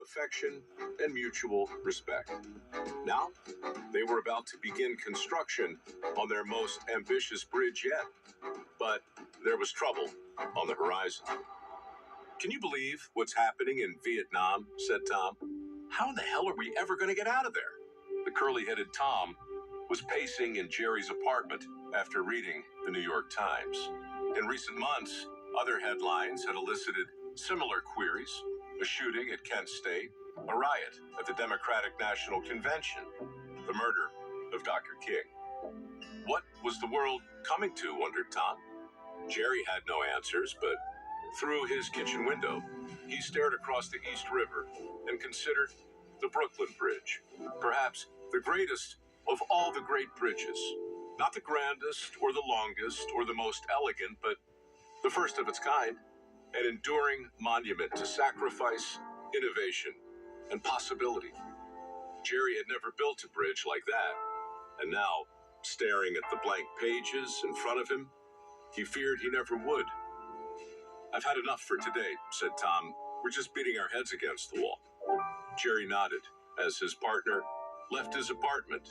affection, and mutual respect. Now, they were about to begin construction on their most ambitious bridge yet. But there was trouble on the horizon. "Can you believe what's happening in Vietnam?" said Tom. "How in the hell are we ever going to get out of there?" The curly-headed Tom was pacing in Jerry's apartment after reading the New York Times. In recent months, other headlines had elicited similar queries: a shooting at Kent State, a riot at the Democratic National Convention, the murder of Dr. King. What was the world coming to, wondered Tom. Jerry had no answers, but through his kitchen window, he stared across the East River and considered the Brooklyn Bridge, perhaps the greatest of all the great bridges. Not the grandest or the longest or the most elegant, but the first of its kind, an enduring monument to sacrifice, innovation, and possibility. Jerry had never built a bridge like that, and now, staring at the blank pages in front of him, he feared he never would. "I've had enough for today," said Tom. "We're just beating our heads against the wall." Jerry nodded as his partner left his apartment,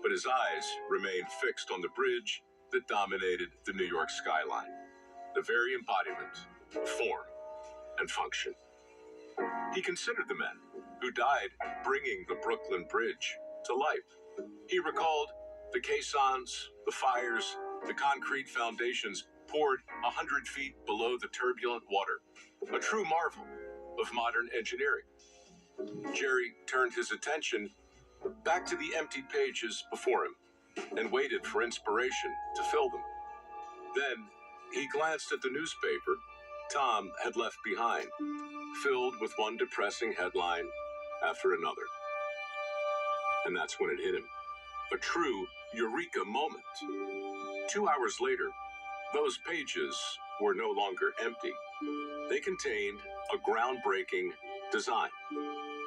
but his eyes remained fixed on the bridge that dominated the New York skyline, the very embodiment of form and function. He considered the men who died bringing the Brooklyn Bridge to life. He recalled the caissons, the fires, the concrete foundations poured 100 feet below the turbulent water, a true marvel of modern engineering. Jerry turned his attention back to the empty pages before him and waited for inspiration to fill them. Then he glanced at the newspaper Tom had left behind, filled with one depressing headline after another. And that's when it hit him. A true eureka moment. 2 hours later, those pages were no longer empty. They contained a groundbreaking design,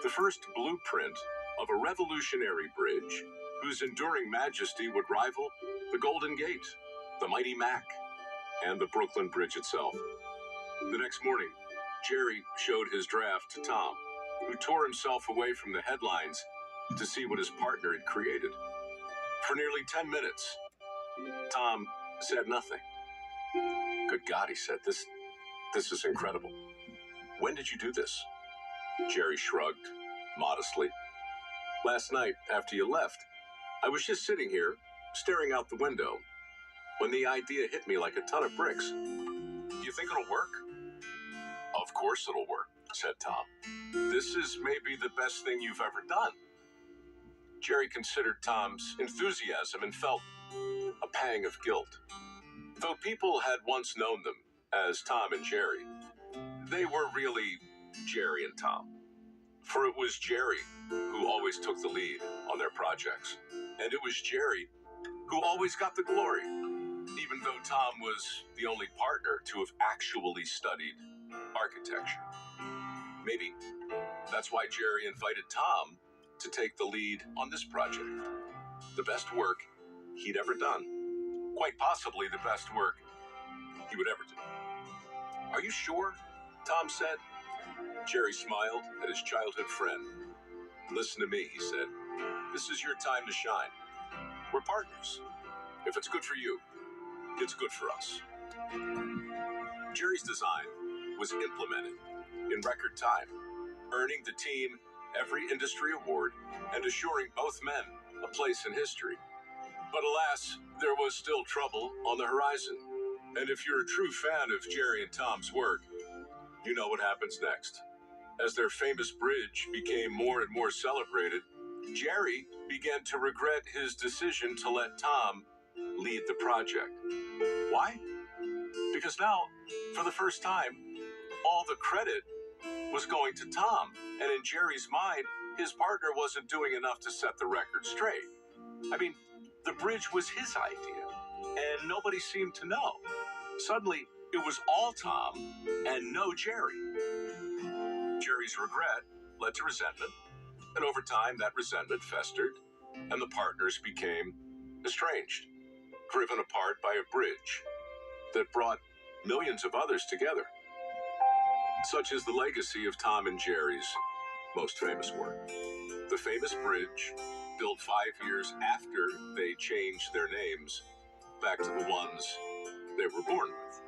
the first blueprint of a revolutionary bridge whose enduring majesty would rival the Golden Gate, the mighty Mack, and the Brooklyn Bridge itself. The next morning, Jerry showed his draft to Tom, who tore himself away from the headlines to see what his partner had created. For nearly 10 minutes, Tom said nothing. "Good God," he said, this is incredible. "When did you do this?" Jerry shrugged, modestly. "Last night, after you left, I was just sitting here, staring out the window, when the idea hit me like a ton of bricks. You think it'll work?" "Of course it'll work," said Tom. "This is maybe the best thing you've ever done." Jerry considered Tom's enthusiasm and felt a pang of guilt. Though people had once known them as Tom and Jerry, they were really Jerry and Tom. For it was Jerry who always took the lead on their projects, and it was Jerry who always got the glory, even though Tom was the only partner to have actually studied architecture. Maybe that's why Jerry invited Tom to take the lead on this project. The best work he'd ever done. Quite possibly the best work he would ever do. "Are you sure?" Tom said. Jerry smiled at his childhood friend. "Listen to me," he said. "This is your time to shine. We're partners. If it's good for you, it's good for us." Jerry's design was implemented in record time, earning the team every industry award and assuring both men a place in history. But alas, there was still trouble on the horizon. And if you're a true fan of Jerry and Tom's work, you know what happens next. As their famous bridge became more and more celebrated, Jerry began to regret his decision to let Tom lead the project. Why? Because now, for the first time, all the credit was going to Tom, and in Jerry's mind, his partner wasn't doing enough to set the record straight. I mean, the bridge was his idea, and nobody seemed to know. Suddenly, it was all Tom and no Jerry. Jerry's regret led to resentment, and over time that resentment festered, and the partners became estranged, driven apart by a bridge that brought millions of others together. Such is the legacy of Tom and Jerry's most famous work. The famous bridge, built 5 years after they changed their names back to the ones they were born with.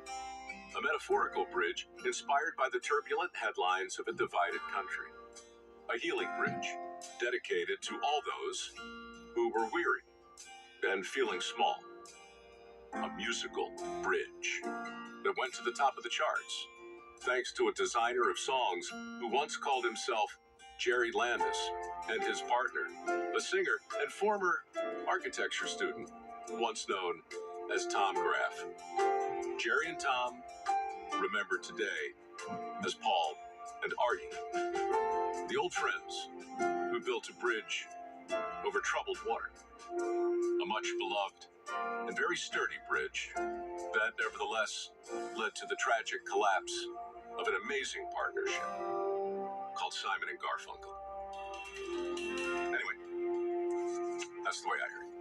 A metaphorical bridge inspired by the turbulent headlines of a divided country. A healing bridge dedicated to all those who were weary and feeling small. A musical bridge that went to the top of the charts, thanks to a designer of songs who once called himself Jerry Landis, and his partner, a singer and former architecture student, once known as Tom Graff. Jerry and Tom, remembered today as Paul and Artie, the old friends who built a bridge over troubled water. A much beloved and very sturdy bridge that nevertheless led to the tragic collapse of an amazing partnership called Simon and Garfunkel. Anyway, that's the way I heard it.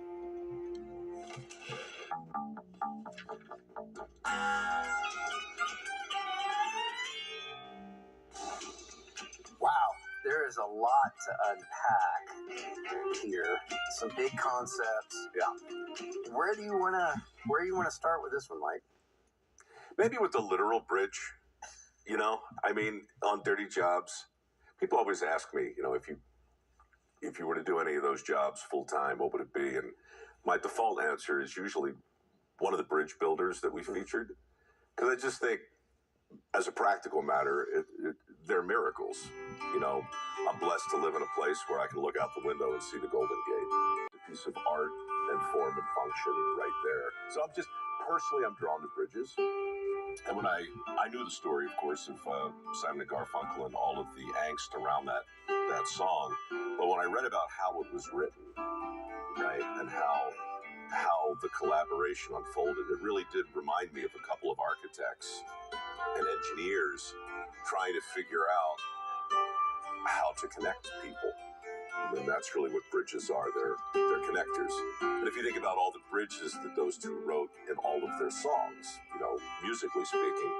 Wow, there is a lot to unpack here. Some big concepts. Yeah. Where do you wanna start with this one, Mike? Maybe with the literal bridge, you know, I mean, on Dirty Jobs, people always ask me, you know, if you were to do any of those jobs full time, what would it be? And my default answer is usually one of the bridge builders that we featured, because I just think, as a practical matter, they're miracles. You know, I'm blessed to live in a place where I can look out the window and see the Golden Gate. A piece of art and form and function right there. So I'm drawn to bridges. And when I knew the story, of course, of Simon and Garfunkel and all of the angst around that song, but when I read about how it was written, right, and how the collaboration unfolded, it really did remind me of a couple of architects and engineers trying to figure out how to connect people. And that's really what bridges are. They're connectors. And if you think about all the bridges that those two wrote in all of their songs, you know, musically speaking,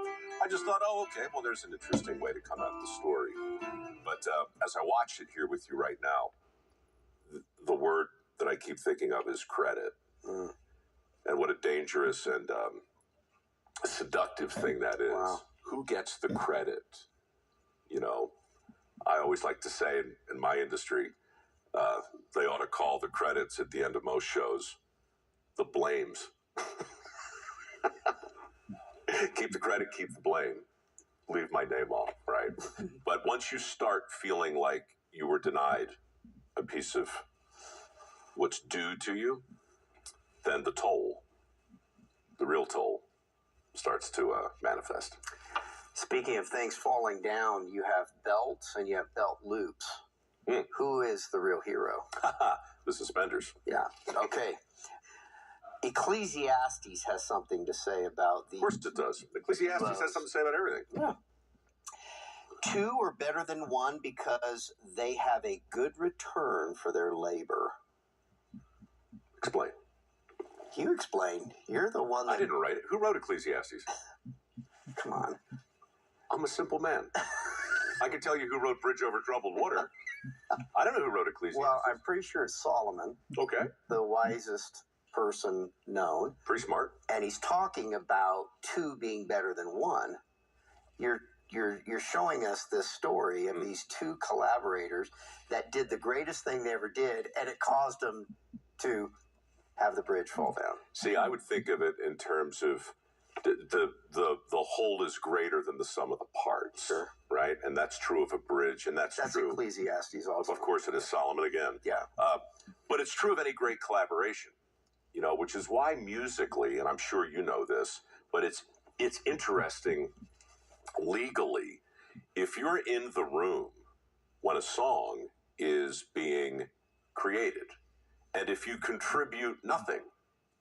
I just thought, oh, okay, well, there's an interesting way to come at the story. But as I watch it here with you right now, the word that I keep thinking of is credit. And what a dangerous and seductive thing that is. Wow. Who gets the credit? You know, I always like to say in my industry, they ought to call the credits at the end of most shows the blames. Keep the credit, keep the blame. Leave my name off, right? But once you start feeling like you were denied a piece of what's due to you, then the toll, the real toll, starts to manifest. Speaking of things falling down, you have belts and you have belt loops. Who is the real hero? The suspenders. Yeah. Okay. Ecclesiastes has something to say about the... Of course it does. Ecclesiastes has something to say about everything. Yeah. Two are better than one because they have a good return for their labor. Explain. You explained. You're the one that... I didn't write it. Who wrote Ecclesiastes? Come on. I'm a simple man. I can tell you who wrote Bridge Over Troubled Water. I don't know who wrote Ecclesiastes. Well, I'm pretty sure it's Solomon. Okay. The wisest person known. Pretty smart. And he's talking about two being better than one. You're showing us this story of these two collaborators that did the greatest thing they ever did, and it caused them to have the bridge fall down. See, I would think of it in terms of the whole is greater than the sum of the parts. Sure. Right? And that's true of a bridge, and that's true. Ecclesiastes also. Of course, it is Solomon again. Yeah. But it's true of any great collaboration, you know, which is why musically, and I'm sure you know this, but it's interesting legally. If you're in the room when a song is being created, and if you contribute nothing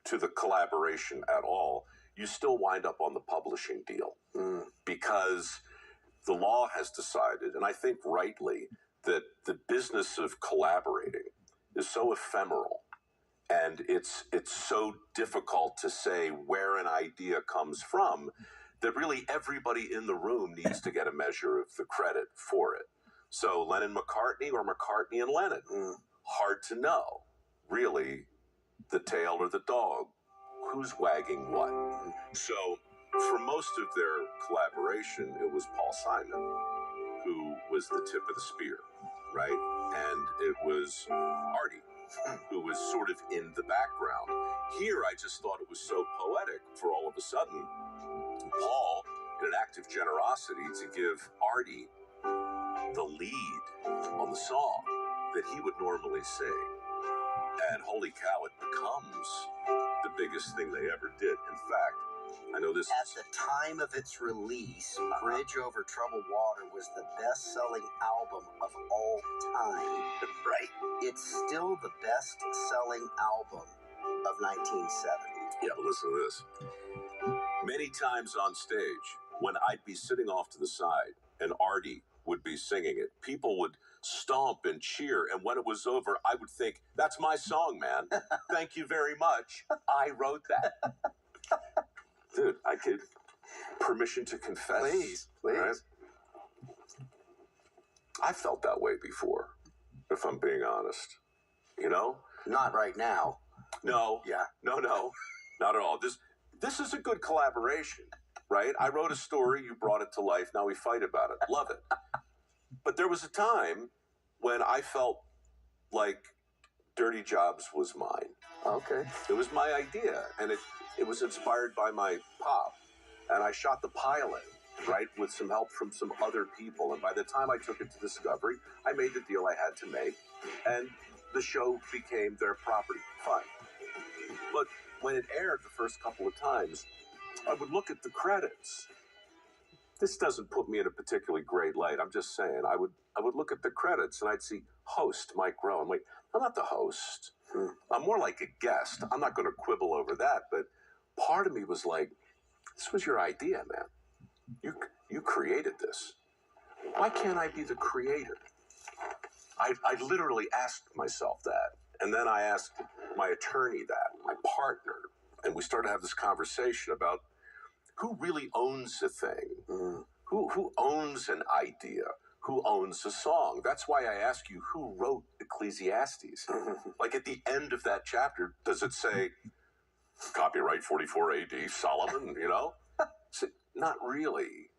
to the collaboration at all, you still wind up on the publishing deal. Because the law has decided, and I think rightly, that the business of collaborating is so ephemeral, and it's so difficult to say where an idea comes from, that really everybody in the room needs to get a measure of the credit for it. So Lennon-McCartney or McCartney and Lennon? Hard to know. Really, the tail or the dog? Who's wagging what? So for most of their collaboration, it was Paul Simon who was the tip of the spear, right? And it was Artie who was sort of in the background. Here, I just thought it was so poetic for all of a sudden, Paul, in an act of generosity, to give Artie the lead on the song that he would normally sing. And holy cow, it becomes the biggest thing they ever did. In fact, I know this At the time of its release, Bridge Over Troubled Water was the best-selling album of all time. right. It's still the best-selling album of 1970. Yeah, but listen to this. Many times on stage, when I'd be sitting off to the side and Artie would be singing it, people would stomp and cheer. And when it was over, I would think, that's my song, man. Thank you very much. I wrote that. Dude, I could. Permission to confess. Please. Right? I felt that way before, if I'm being honest. You know? Not right now. No. Yeah. No, not at all. This is a good collaboration, right? I wrote a story, you brought it to life, now we fight about it. Love it. But there was a time when I felt like Dirty Jobs was mine. Okay. It was my idea, and it was inspired by my pop. And I shot the pilot, right, with some help from some other people. And by the time I took it to Discovery, I made the deal I had to make, and the show became their property. Fine. But when it aired the first couple of times, I would look at the credits. This doesn't put me in a particularly great light. I'm just saying. I would look at the credits and I'd see host Mike Rowe. I'm like, I'm not the host. I'm more like a guest. I'm not going to quibble over that. But part of me was like, this was your idea, man. You created this. Why can't I be the creator? I literally asked myself that. And then I asked my attorney that, my partner. And we started to have this conversation about who really owns a thing? Who owns an idea? Who owns a song? That's why I ask you, who wrote Ecclesiastes? Like at the end of that chapter, does it say, copyright 44 AD, Solomon, you know? So, not really.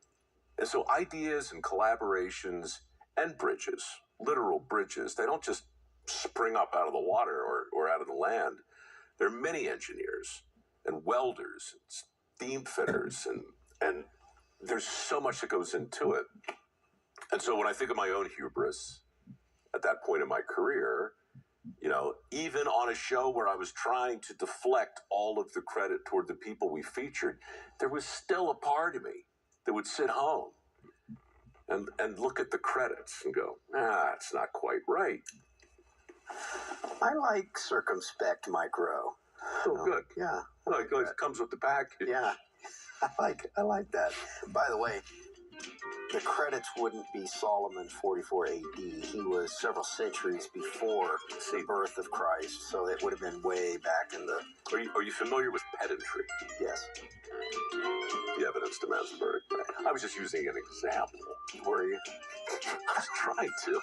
And so ideas and collaborations and bridges, literal bridges, they don't just spring up out of the water or out of the land. There are many engineers and welders, and steam fitters, and there's so much that goes into it. And so when I think of my own hubris at that point in my career, you know, even on a show where I was trying to deflect all of the credit toward the people we featured, there was still a part of me that would sit home and look at the credits and go, it's not quite right. I like circumspect Mike Rowe. Oh, good. Yeah. Well, it comes with the package. Yeah. I like that. By the way, the credits wouldn't be Solomon 44 AD. He was several centuries before the birth of Christ, so it would have been way back in the... Are you familiar with pedantry? Yes. The evidence demands the verdict. I was just using an example. Were you? I was trying to.